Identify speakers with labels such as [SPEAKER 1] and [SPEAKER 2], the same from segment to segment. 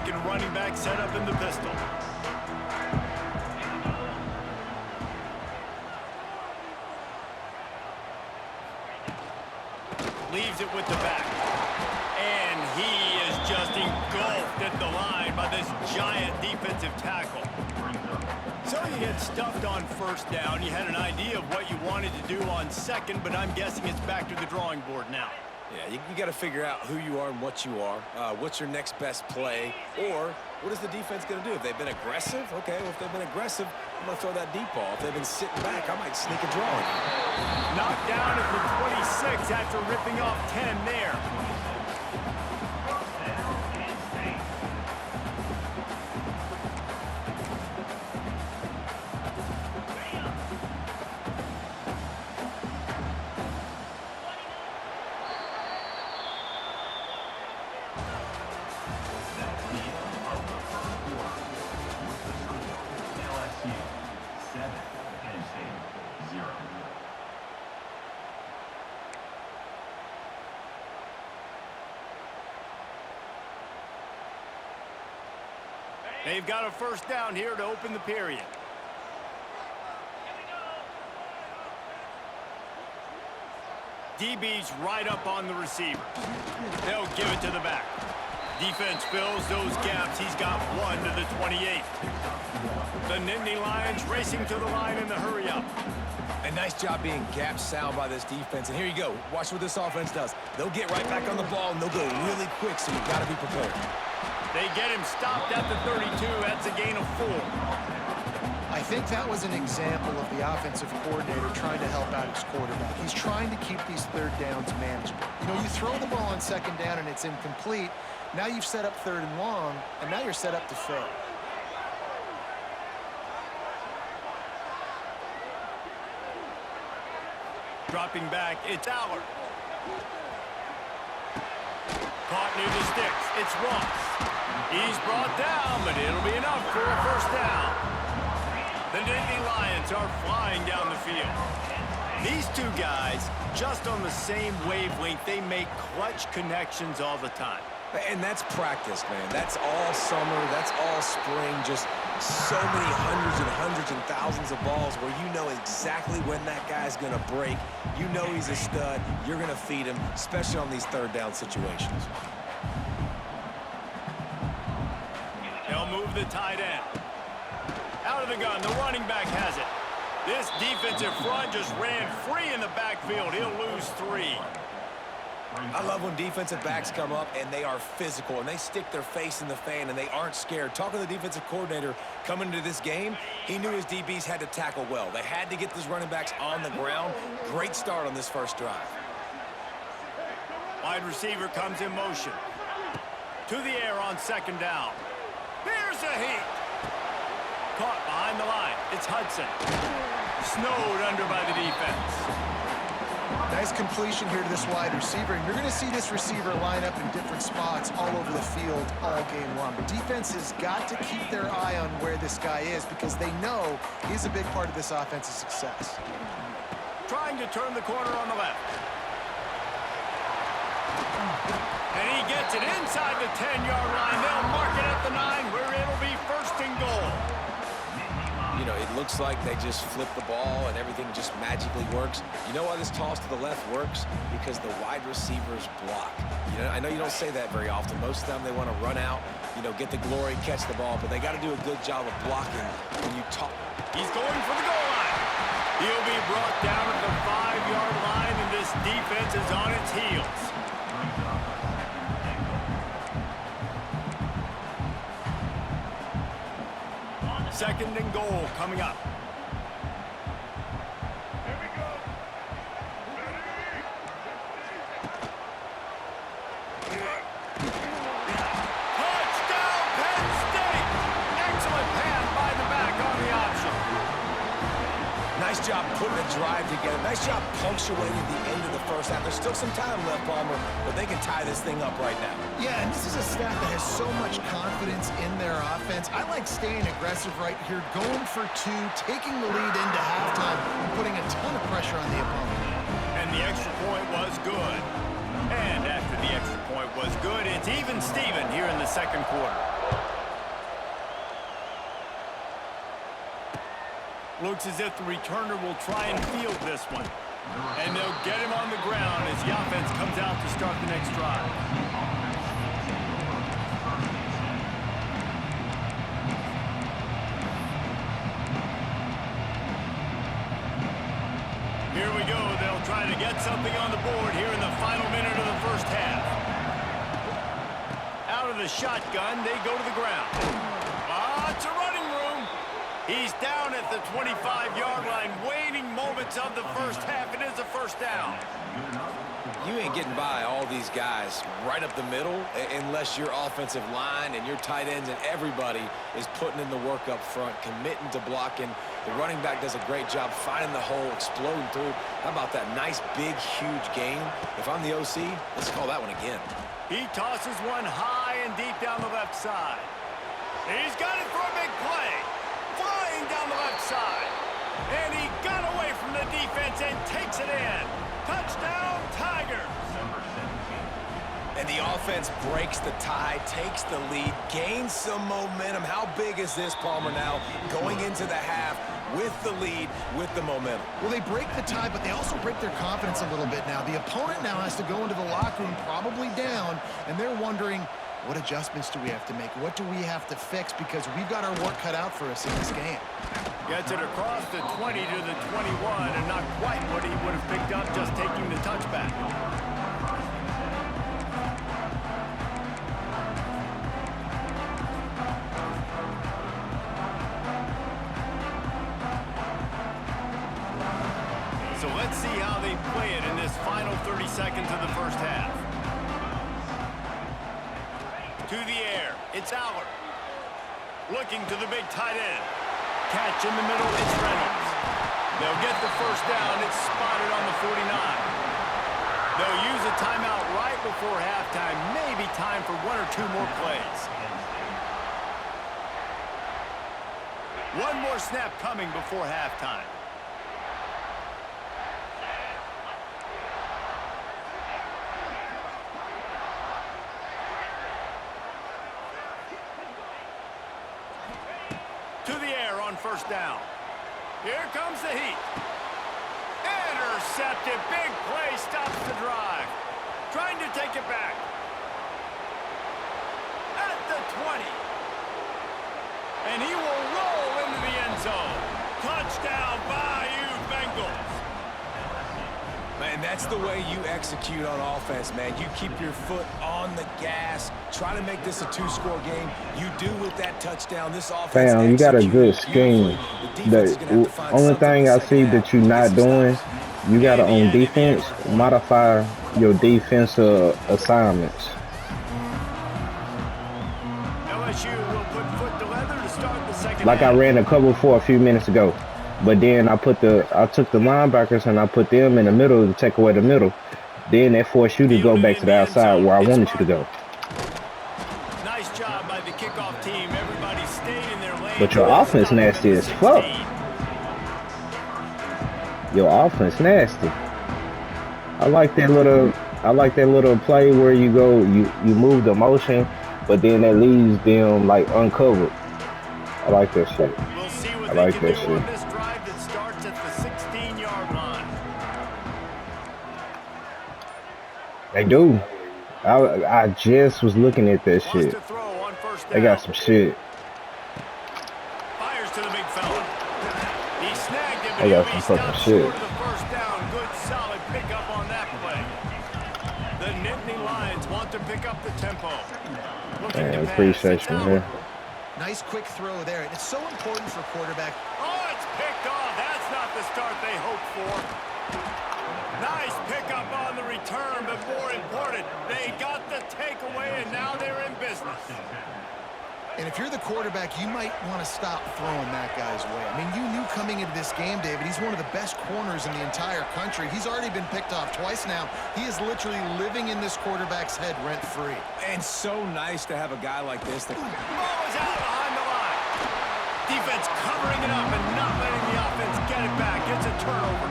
[SPEAKER 1] second running back set up in the pistol. Leaves it with the back. And he is just engulfed at the line by this giant defensive tackle. So you get stuffed on first down. You had an idea of what you wanted to do on second, but I'm guessing it's back to the drawing board now.
[SPEAKER 2] Yeah, you got to figure out who you are and what you are. What's your next best play? Or what is the defense going to do? If they've been aggressive, okay, well, if they've been aggressive, I'm going to throw that deep ball. If they've been sitting back, I might sneak a draw.
[SPEAKER 1] Knocked down at the 26 after ripping off 10 there. They've got a first down here to open the period. DB's right up on the receiver. They'll give it to the back. Defense fills those gaps. He's got one to the 28. The Nittany Lions racing to the line in the hurry-up.
[SPEAKER 2] A nice job being gap sound by this defense. And here you go. Watch what this offense does. They'll get right back on the ball, and they'll go really quick, so you've got to be prepared.
[SPEAKER 1] They get him stopped at the 32. That's a gain of 4.
[SPEAKER 3] I think that was an example of the offensive coordinator trying to help out his quarterback. He's trying to keep these third downs manageable. You know, you throw the ball on second down and it's incomplete. Now you've set up third and long, and now you're set up to fail.
[SPEAKER 1] Dropping back, it's Allard. Caught near the sticks. It's Ross. He's brought down, but it'll be enough for a first down. The Nittany Lions are flying down the field. These two guys, just on the same wavelength, they make clutch connections all the time.
[SPEAKER 2] And that's practice, man. That's all summer. That's all spring. Just so many hundreds and thousands of balls where you know exactly when that guy's going to break. You know he's a stud. You're going to feed him, especially on these third down situations.
[SPEAKER 1] They'll move the tight end. Out of the gun, the running back has it. This defensive front just ran free in the backfield. He'll lose 3.
[SPEAKER 2] I love when defensive backs come up and they are physical and they stick their face in the fan and they aren't scared. Talking to the defensive coordinator coming into this game, he knew his DBs had to tackle well. They had to get those running backs on the ground. Great start on this first drive.
[SPEAKER 1] Wide receiver comes in motion. To the air on second down. Here's a heat. Caught behind the line. It's Hudson. Snowed under by the defense.
[SPEAKER 3] Nice completion here to this wide receiver, and you're going to see this receiver line up in different spots all over the field all game long. The defense has got to keep their eye on where this guy is because they know he's a big part of this offense's success.
[SPEAKER 1] Trying to turn the corner on the left. And he gets it inside the 10-yard line. They'll mark it at the 9 where it'll be first and goal.
[SPEAKER 2] You know, it looks like they just flip the ball and everything just magically works. You know why this toss to the left works? Because the wide receivers block. You know, I know you don't say that very often. Most of the time they want to run out, you know, get the glory, catch the ball, but they got to do a good job of blocking when you talk.
[SPEAKER 1] He's going for the goal line. He'll be brought down at the 5-yard line, and this defense is on its heels. Second and goal coming up. Here we go. Touchdown, Penn State! Excellent pass by the back on the option.
[SPEAKER 2] Nice job putting a drive together. Nice job punctuating the end of the first half. There's still some time left, Palmer, but they can tie this thing up right now.
[SPEAKER 3] Yeah, and this is a staff that has so much confidence in their offense. I like staying aggressive right here, going for 2, taking the lead into halftime, and putting a ton of pressure on the opponent.
[SPEAKER 1] And the extra point was good. And after the extra point was good, it's even Steven here in the second quarter. Looks as if the returner will try and field this one. And they'll get him on the ground as the offense comes out to start the next drive. Here we go. They'll try to get something on the board here in the final minute of the first half. Out of the shotgun, they go to the ground. It's a running room. He's down at the 25-yard line, waning moments of the first half. It is a first down.
[SPEAKER 2] You ain't getting by all these guys right up the middle unless your offensive line and your tight ends and everybody is putting in the work up front, committing to blocking. The running back does a great job finding the hole, exploding through. How about that nice, big, huge gain? If I'm the OC, let's call that one again.
[SPEAKER 1] He tosses one high and deep down the left side. He's got it for a big play. Flying down the left side. And he got away from the defense and takes it in. Touchdown, Tigers.
[SPEAKER 2] And the offense breaks the tie, takes the lead, gains some momentum. How big is this, Palmer, now going into the half with the lead, with the momentum?
[SPEAKER 3] Well, they break the tie, but they also break their confidence a little bit now. The opponent now has to go into the locker room probably down, and they're wondering, what adjustments do we have to make? What do we have to fix? Because we've got our work cut out for us in this game.
[SPEAKER 1] Gets it across the 20 to the 21, and not quite what he would have picked up just taking the touchback. So let's see how they play it in this final 30 seconds of the first half. To the air, it's Aller. Looking to the big tight end. Catch in the middle, it's Reynolds. They'll get the first down, it's spotted on the 49. They'll use a timeout right before halftime, maybe time for one or two more plays. One more snap coming before halftime. To the air on first down. Here comes the heat. Intercepted. Big play. Stops the drive. Trying to take it back. At the 20. And he will roll into the end zone. Touchdown, Bayou Bengals.
[SPEAKER 2] Man, that's the way you execute on offense, man. You keep your foot on the gas. Try to make this a two-score game. You do with that touchdown. This offense.
[SPEAKER 4] Fam, you got a good scheme. The only thing I see that you're not doing, you got to on defense modify your defensive assignments.
[SPEAKER 1] LSU will put foot to leather to start the second
[SPEAKER 4] Like I ran a cover for a few minutes ago. But then I took the linebackers and I put them in the middle to take away the middle. Then that forced you to go back to the outside where I wanted you to go.
[SPEAKER 1] Nice job by the kickoff team. Everybody stayed in their lane.
[SPEAKER 4] But your offense nasty as fuck. Your offense nasty. I like that little play where you go, you move the motion, but then that leaves them like uncovered. I like that shit.
[SPEAKER 1] We'll see what
[SPEAKER 4] I like
[SPEAKER 1] they
[SPEAKER 4] that
[SPEAKER 1] can do
[SPEAKER 4] shit.
[SPEAKER 1] on this drive that starts at the 16-yard line.
[SPEAKER 4] They do. I just was looking at that
[SPEAKER 1] Wants
[SPEAKER 4] shit.
[SPEAKER 1] to throw on first down.
[SPEAKER 4] They got some shit.
[SPEAKER 1] Fires to the big fella. He snagged it, but
[SPEAKER 4] They got
[SPEAKER 1] he'll be
[SPEAKER 4] some fucking
[SPEAKER 1] stopped
[SPEAKER 4] shit.
[SPEAKER 1] short of the first down. Good, solid pickup on that play. The Nittany Lions want to pick up the tempo. Looking
[SPEAKER 4] Man,
[SPEAKER 1] to pass.
[SPEAKER 4] appreciate
[SPEAKER 1] It's
[SPEAKER 4] you,
[SPEAKER 1] Aller.
[SPEAKER 4] man.
[SPEAKER 3] Nice quick throw there. And it's so important for quarterback.
[SPEAKER 1] Oh, it's picked off. That's not the start they hoped for. Nice pickup on the return, but more important, they got the takeaway, and now they're in business.
[SPEAKER 3] And if you're the quarterback, you might want to stop throwing that guy's way. I mean, you knew coming into this game, David, he's one of the best corners in the entire country. He's already been picked off twice now. He is literally living in this quarterback's head rent-free.
[SPEAKER 2] And so nice to have a guy like this that.
[SPEAKER 1] Ball is out behind the line. Defense covering it up and not letting the offense get it back. It's a turnover.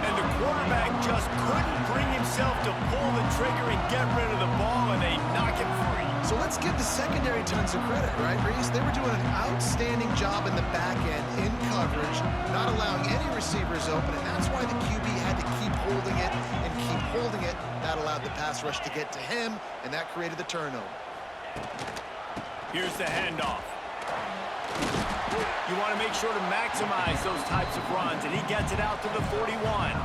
[SPEAKER 1] And the quarterback just couldn't bring himself to pull the trigger and get rid of the ball, and they knock it free.
[SPEAKER 3] So let's give the secondary tons of credit, right, Reese? They were doing an outstanding job in the back end, in coverage, not allowing any receivers open, and that's why the QB had to keep holding it and keep holding it. That allowed the pass rush to get to him, and that created the turnover.
[SPEAKER 1] Here's the handoff. You want to make sure to maximize those types of runs, and he gets it out to the 41.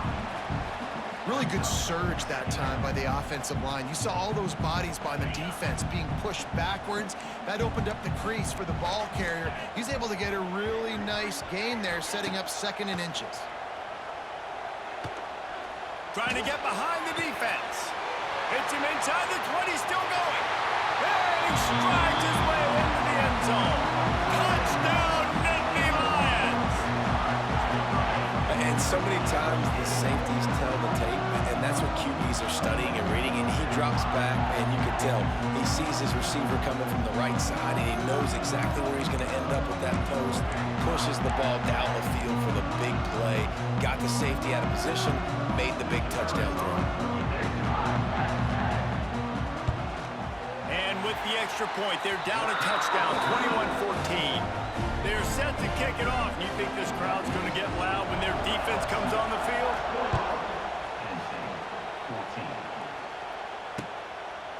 [SPEAKER 3] Really good surge that time by the offensive line. You saw all those bodies by the defense being pushed backwards. That opened up the crease for the ball carrier. He's able to get a really nice gain there, setting up 2nd and inches.
[SPEAKER 1] Trying to get behind the defense. Hits him inside the 20, still going. And he strides his way into the end zone. Touchdown, Nittany Lions!
[SPEAKER 2] And so many times the safeties tell the tape, and that's what QBs are studying and reading, and he drops back, and you can tell he sees his receiver coming from the right side, and he knows exactly where he's going to end up with that post, pushes the ball down the field for the big play, got the safety out of position, made the big touchdown throw.
[SPEAKER 1] And with the extra point, they're down a touchdown, 21-14. They're set to kick it off. You think this crowd's going to get loud when their defense comes on the field?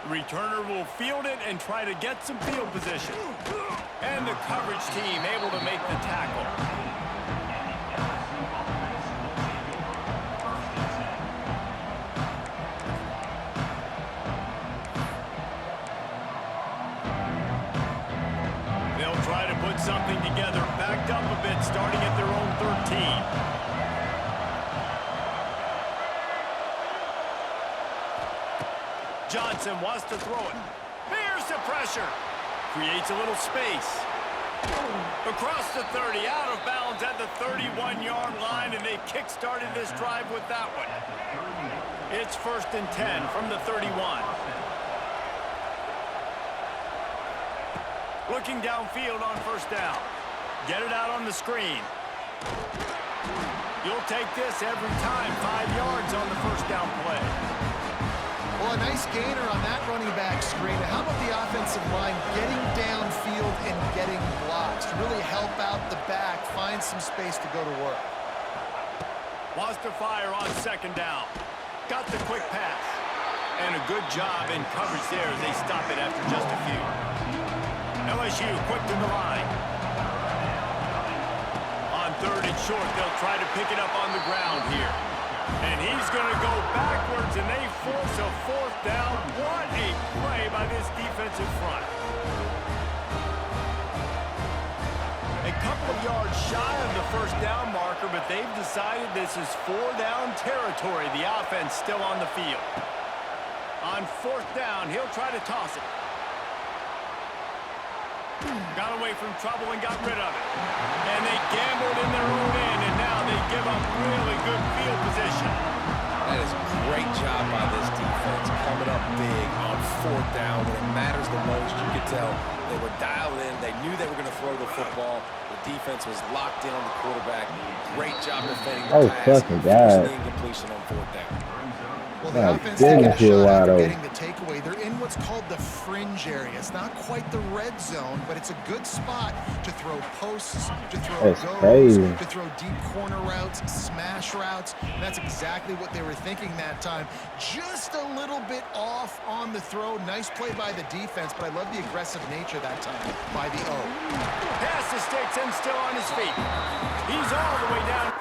[SPEAKER 1] The returner will field it and try to get some field position. And the coverage team able to make the tackle. Try to put something together, backed up a bit, starting at their own 13. Johnson wants to throw it. Here's the pressure. Creates a little space. Across the 30, out of bounds at the 31-yard line, and they kick-started this drive with that one. It's 1st and 10 from the 31. Looking downfield on 1st down. Get it out on the screen. You'll take this every time. 5 yards on the 1st down play.
[SPEAKER 3] Well, a nice gainer on that running back screen. How about the offensive line getting downfield and getting blocks to really help out the back, find some space to go to work?
[SPEAKER 1] Wants to fire on 2nd down. Got the quick pass. And a good job in coverage there as they stop it after just a few. LSU quick to the line. On 3rd and short, they'll try to pick it up on the ground here. And he's going to go backwards, and they force a 4th down. What a play by this defensive front. A couple of yards shy of the 1st down marker, but they've decided this is 4-down territory. The offense still on the field. On 4th down, he'll try to toss it. Got away from trouble and got rid of it. And they gambled in their own end, and now they give up really good field position.
[SPEAKER 2] That is a great job by this defense, coming up big on 4th down when it matters the most. You could tell they were dialed in. They knew they were going to throw the football. The defense was locked in on the quarterback. Great job defending the pass.
[SPEAKER 4] Fucking God.
[SPEAKER 2] Incompletion on 4th down.
[SPEAKER 3] Well, the offense
[SPEAKER 4] goodness,
[SPEAKER 3] taking a
[SPEAKER 4] you're
[SPEAKER 3] shot after
[SPEAKER 4] wide
[SPEAKER 3] getting the takeaway. They're in what's called the fringe area. It's not quite the red zone, but it's a good spot to throw posts, to throw goes, to throw deep corner routes, smash routes. And that's exactly what they were thinking that time. Just a little bit off on the throw. Nice play by the defense, but I love the aggressive nature that time by the O.
[SPEAKER 1] Pass the sticks and still on his feet. He's all the way down.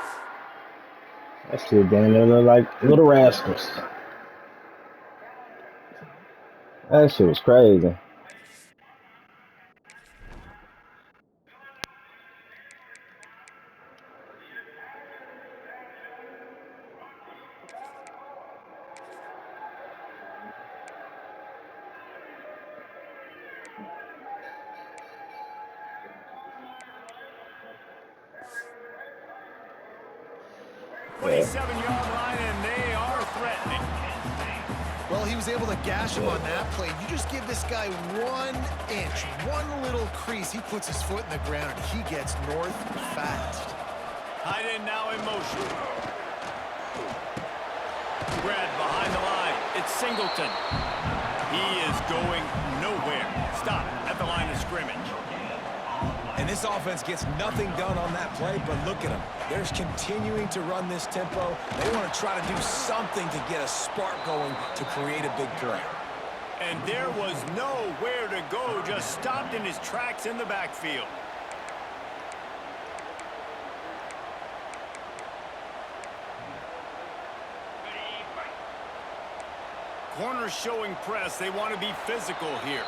[SPEAKER 4] That shit damn near look like Little Rascals. That shit was crazy.
[SPEAKER 1] Yeah. 27-yard line, and they are threatening.
[SPEAKER 3] Well, he was able to gash him on that play. You just give this guy 1 inch, one little crease. He puts his foot in the ground, and he gets north fast.
[SPEAKER 1] Tight end now in motion. Brad behind the line. It's Singleton. He is going nowhere. Stop at the line of scrimmage.
[SPEAKER 2] And this offense gets nothing done on that play, but look at them. They're continuing to run this tempo. They want to try to do something to get a spark going to create a big play.
[SPEAKER 1] And there was nowhere to go, just stopped in his tracks in the backfield. Corners showing press. They want to be physical here.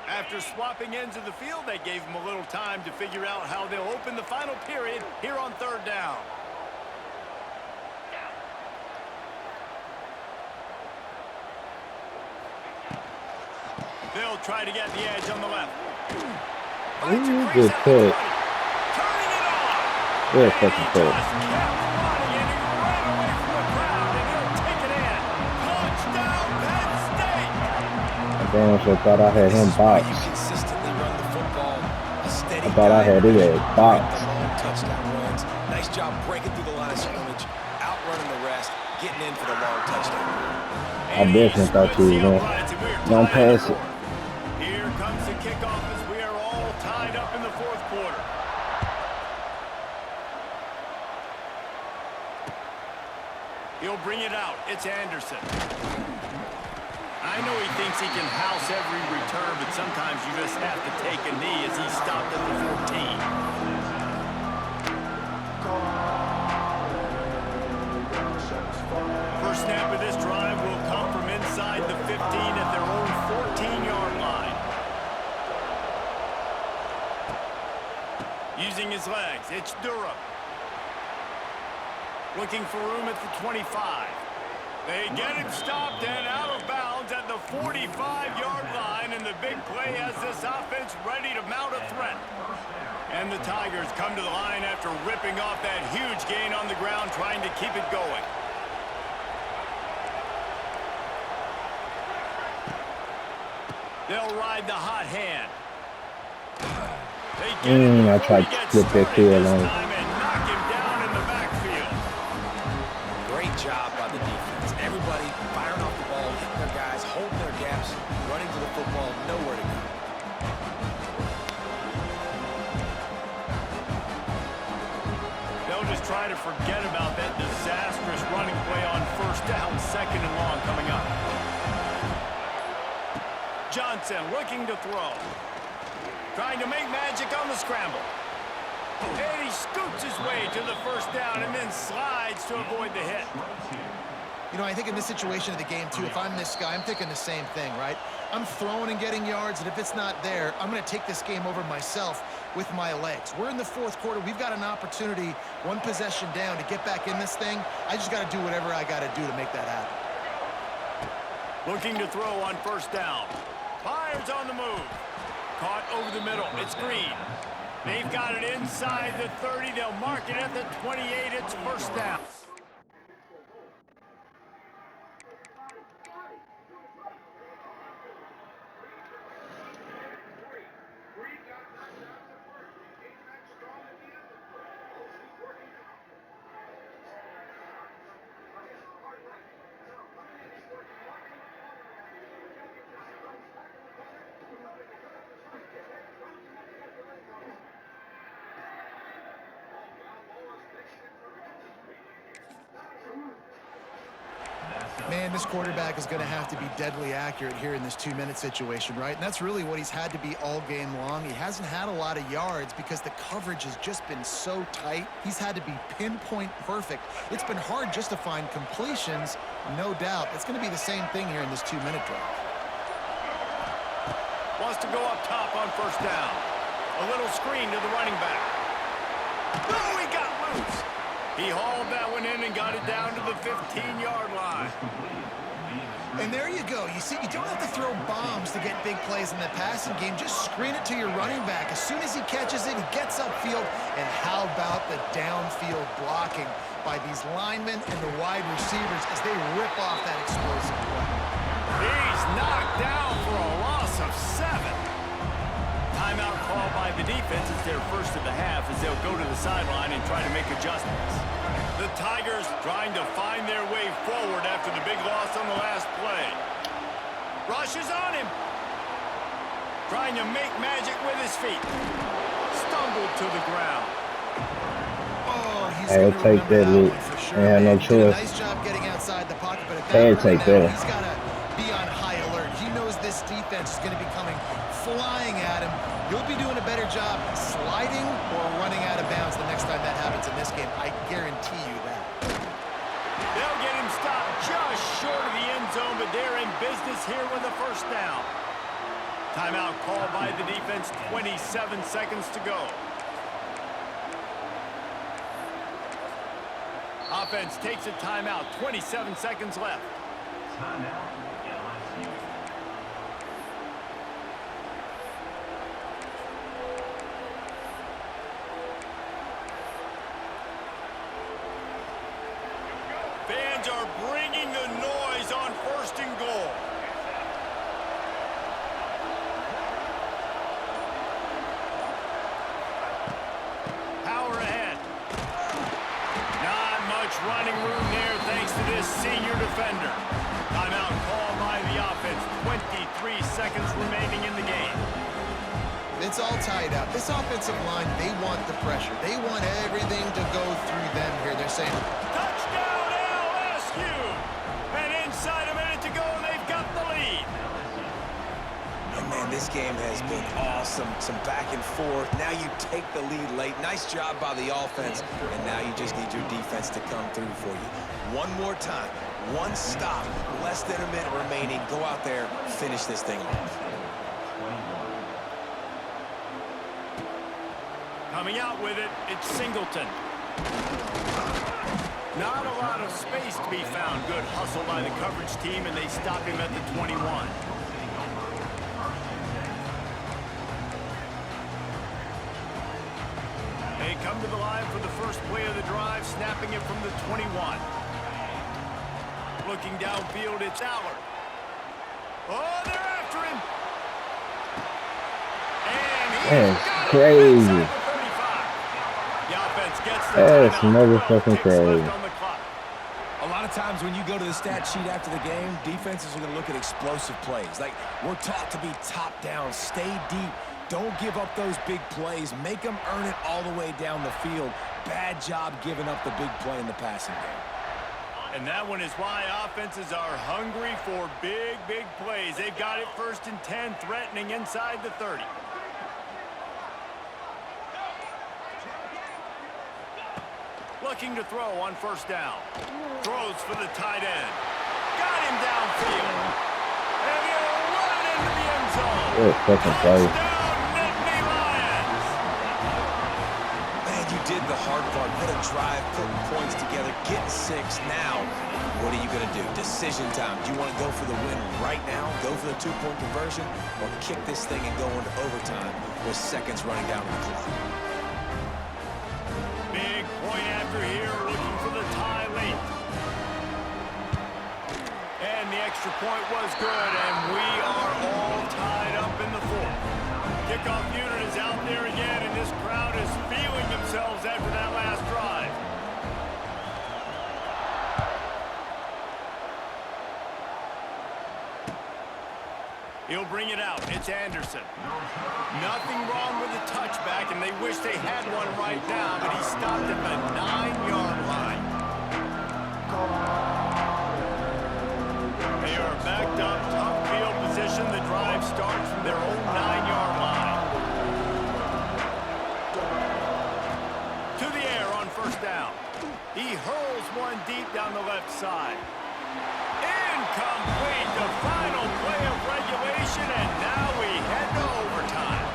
[SPEAKER 1] After swapping ends of the field, they gave him a little time to figure out how they'll open the final period here on third down. They'll try to get the edge on the left.
[SPEAKER 4] Ooh, good cut. Good fucking cut. I damn sure thought I had him boxed. I thought I had his ass boxed.
[SPEAKER 2] Nice job breaking through the line of scrimmage, outrunning the rest, getting in for the long touchdown.
[SPEAKER 4] I definitely thought you was gonna pass it.
[SPEAKER 1] Here comes the kickoff as we are all tied up in the fourth quarter. He'll bring it out. It's Anderson. I know he thinks he can house every return, but sometimes you just have to take a knee as he stopped at the 14. First snap of this drive will come from inside the 15 at their own 14-yard line. Using his legs, it's Durham. Looking for room at the 25. They get him stopped and out of bounds at the 45-yard line, and the big play has this offense ready to mount a threat. And the Tigers come to the line after ripping off that huge gain on the ground, trying to keep it going. They'll ride the hot hand. They get him
[SPEAKER 4] I tried to flip that field on.
[SPEAKER 1] and knock him down in the backfield.
[SPEAKER 2] Great job by the defense. Everybody firing off the ball, hitting their guys, holding their gaps, running to the football, nowhere to go.
[SPEAKER 1] They'll just try to forget about that disastrous running play on first down, second and long coming up. Johnson looking to throw. Trying to make magic on the scramble. And he scoots his way to the first down and then slides to avoid the hit.
[SPEAKER 3] You know, I think in this situation of the game, too, if I'm this guy, I'm thinking the same thing, right? I'm throwing and getting yards, and if it's not there, I'm going to take this game over myself with my legs. We're in the fourth quarter. We've got an opportunity, one possession down, to get back in this thing. I just got to do whatever I got to do to make that happen.
[SPEAKER 1] Looking to throw on first down. Fires on the move. Caught over the middle. It's Green. They've got it inside the 30. They'll mark it at the 28. It's first down.
[SPEAKER 3] Man, this quarterback is going to have to be deadly accurate here in this 2-minute situation, right? And that's really what he's had to be all game long. He hasn't had a lot of yards because the coverage has just been so tight. He's had to be pinpoint perfect. It's been hard just to find completions, no doubt. It's going to be the same thing here in this 2-minute drive.
[SPEAKER 1] Wants to go up top on first down. A little screen to the running back. Oh, he got loose. He hauled that one in and got it down to the 15-yard line.
[SPEAKER 3] And there you go. You see, you don't have to throw bombs to get big plays in the passing game. Just screen it to your running back. As soon as he catches it, he gets upfield. And how about the downfield blocking by these linemen and the wide receivers as they rip off that explosive play?
[SPEAKER 1] He's defense, it's their first of the half as they'll go to the sideline and try to make adjustments. The Tigers trying to find their way forward after the big loss on the last play. Rushes on him. Trying to make magic with his feet. Stumbled to the ground.
[SPEAKER 3] Oh, he's
[SPEAKER 4] I'll
[SPEAKER 3] gonna
[SPEAKER 4] take that,
[SPEAKER 3] remember
[SPEAKER 4] Luke.
[SPEAKER 3] one for sure,
[SPEAKER 4] I had no
[SPEAKER 3] man. He did a
[SPEAKER 4] choice.
[SPEAKER 3] nice job getting outside the pocket, but at
[SPEAKER 4] I'll
[SPEAKER 3] that
[SPEAKER 4] take
[SPEAKER 3] point now,
[SPEAKER 4] that.
[SPEAKER 3] he's got to be on high alert. He knows this defense is going to be coming flying at him. He'll be doing a better job sliding or running out of bounds the next time that happens in this game. I guarantee you that.
[SPEAKER 1] They'll get him stopped just short of the end zone, but they're in business here with a first down. Timeout called by the defense, 27 seconds to go. Offense takes a timeout, 27 seconds left. Fans are bringing the noise on first and goal. Power ahead. Not much running room there thanks to this senior defender. Timeout called by the offense. 23 seconds remaining in the game.
[SPEAKER 3] It's all tied up. This offensive line, they want the pressure. They want everything to go through them here. They're saying,
[SPEAKER 1] Touchdown LSU! And inside a minute to go, and they've got the lead.
[SPEAKER 2] And man, this game has been awesome. Some back and forth. Now you take the lead late. Nice job by the offense. And now you just need your defense to come through for you. One more time. One stop. Less than a minute remaining. Go out there, finish this thing off.
[SPEAKER 1] Coming out with it, it's Singleton. Not a lot of space to be found. Good hustle by the coverage team, and they stop him at the 21. They come to the line for the first play of the drive, snapping it from the 21. Looking downfield, it's Aller. Oh, they're after him. And
[SPEAKER 4] That's crazy. That's motherfucking crazy.
[SPEAKER 2] A lot of times when you go to the stat sheet after the game, defenses are going to look at explosive plays. Like, we're taught to be top down, stay deep, don't give up those big plays, make them earn it all the way down the field. Bad job giving up the big play in the passing game.
[SPEAKER 1] And that one is why offenses are hungry for big, big plays. They've got it 1st and 10, threatening inside the 30. Looking to throw on first down. Throws for the tight end. Got him downfield. And he'll run it into the end zone.
[SPEAKER 4] Good fucking play.
[SPEAKER 1] Touchdown, Nittany Lions.
[SPEAKER 2] Man, you did the hard part. What a drive, putting points together, getting 6. Now, what are you going to do? Decision time. Do you want to go for the win right now, go for the 2-point conversion, or kick this thing and go into overtime with seconds running down the clock?
[SPEAKER 1] Big point after here, looking for the tie late. And the extra point was good, and we are all tied up in the 4th. Kickoff unit is out there again, and this crowd is feeling themselves after that last drive. He'll bring it out. It's Anderson. Nothing wrong with the touchback, and they wish they had one right now, but he stopped at the 9-yard line. They are backed up, tough field position. The drive starts from their own 9-yard line. To the air on first down. He hurls one deep down the left side. Incomplete, the final play of regulation, and now we head to overtime.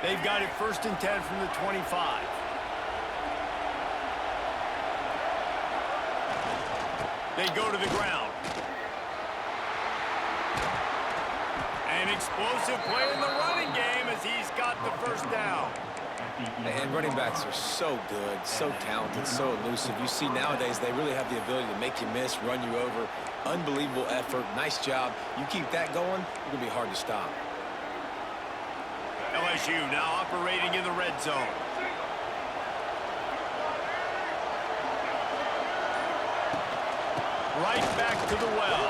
[SPEAKER 1] They've got it 1st and 10 from the 25. They go to the ground. An explosive play in the running game as he's got the first down.
[SPEAKER 2] And running backs are so good, so talented, so elusive. You see nowadays they really have the ability to make you miss, run you over. Unbelievable effort. Nice job. You keep that going, it's going to be hard to stop.
[SPEAKER 1] LSU now operating in the red zone. Right back to the well.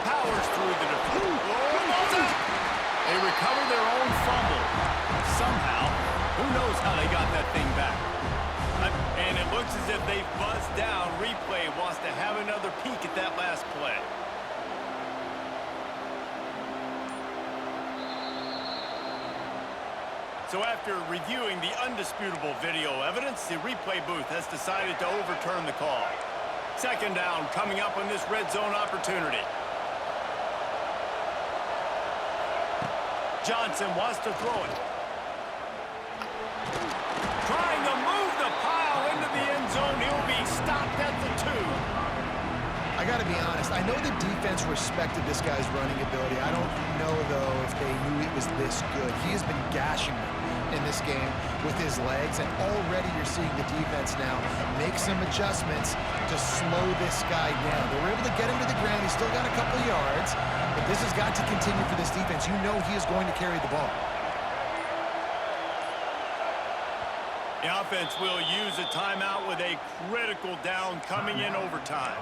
[SPEAKER 1] Powers through the defense. They recover their own fumble. Somehow, who knows how they got that thing back. And it looks as if they buzzed down. Replay wants to have another peek at that last play. So after reviewing the undisputable video evidence, the replay booth has decided to overturn the call. Second down coming up on this red zone opportunity. Johnson wants to throw it. Trying to move the pile into the end zone. He'll be stopped at the 2.
[SPEAKER 3] I got to be honest. I know the defense respected this guy's running ability. I don't know, though, if they knew it was this good. He has been gashing them in this game with his legs, and already you're seeing the defense now make some adjustments to slow this guy down. They were able to get him to the ground. He's still got a couple yards, but this has got to continue for this defense. You know he is going to carry the ball.
[SPEAKER 1] The offense will use a timeout with a critical down coming in overtime.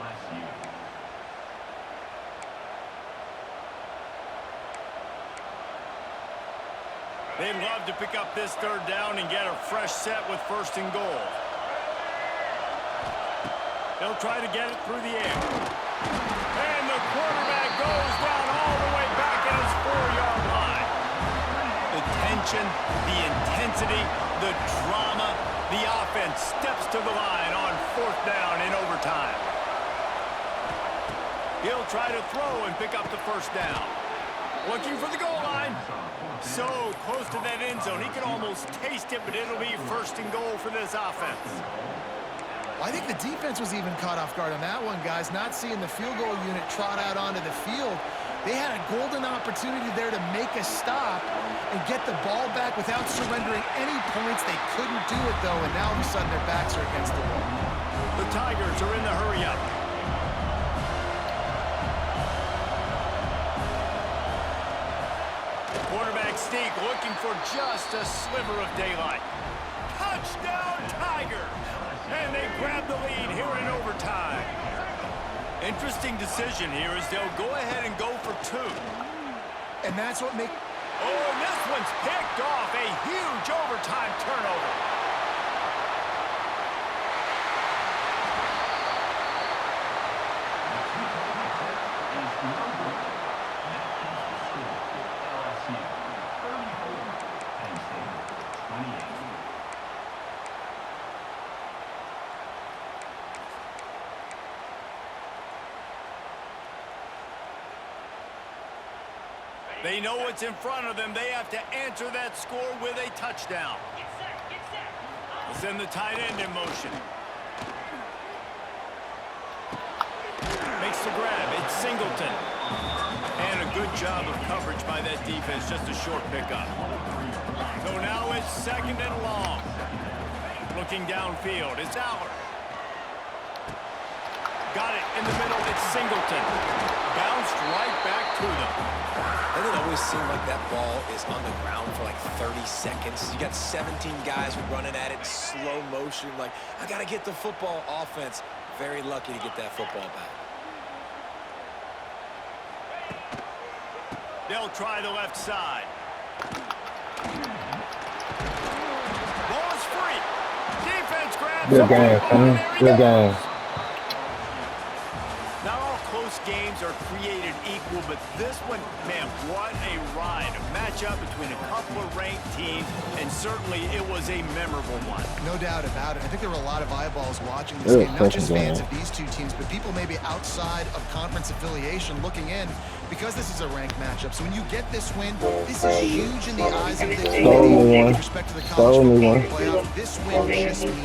[SPEAKER 1] They'd love to pick up this third down and get a fresh set with first and goal. They'll try to get it through the air. And the quarterback goes down all the way back at his 4-yard line. The tension, the intensity, the drama, the offense steps to the line on fourth down in overtime. He'll try to throw and pick up the first down. Looking for the goal line. So close to that end zone. He can almost taste it, but it'll be first and goal for this offense.
[SPEAKER 3] Well, I think the defense was even caught off guard on that one, guys. Not seeing the field goal unit trot out onto the field. They had a golden opportunity there to make a stop and get the ball back without surrendering any points. They couldn't do it, though, and now all of a sudden their backs are against the wall.
[SPEAKER 1] The Tigers are in the hurry-up. Quarterback sneak looking for just a sliver of daylight. Touchdown Tigers! And they grab the lead here in overtime. Interesting decision here is they'll go ahead and go for 2.
[SPEAKER 3] And that's what makes...
[SPEAKER 1] Oh, and this one's picked off. A huge overtime turnover. They know what's in front of them. They have to answer that score with a touchdown. We'll send the tight end in motion. Makes the grab. It's Singleton. And a good job of coverage by that defense. Just a short pickup. So now it's second and long. Looking downfield. It's Aller. Got it in the middle. It's Singleton. Bounced right back to them.
[SPEAKER 2] Doesn't it always seem like that ball is on the ground for like 30 seconds? You got 17 guys running at it, slow motion. Like, I got to get the football. Offense, very lucky to get that football back.
[SPEAKER 1] They'll try the left side. Ball is free. Defense grabs.
[SPEAKER 4] Good game, good game.
[SPEAKER 1] Not all close games are created equal, but this one, man, what a ride. A matchup between a couple of ranked teams, and certainly it was a memorable one.
[SPEAKER 3] No doubt about it. I think there were a lot of eyeballs watching this game, not just fans of these two teams, but people maybe outside of conference affiliation looking in because this is a ranked matchup. So when you get this win, this is huge in the eyes of the community with respect to the college football playoff. This win just means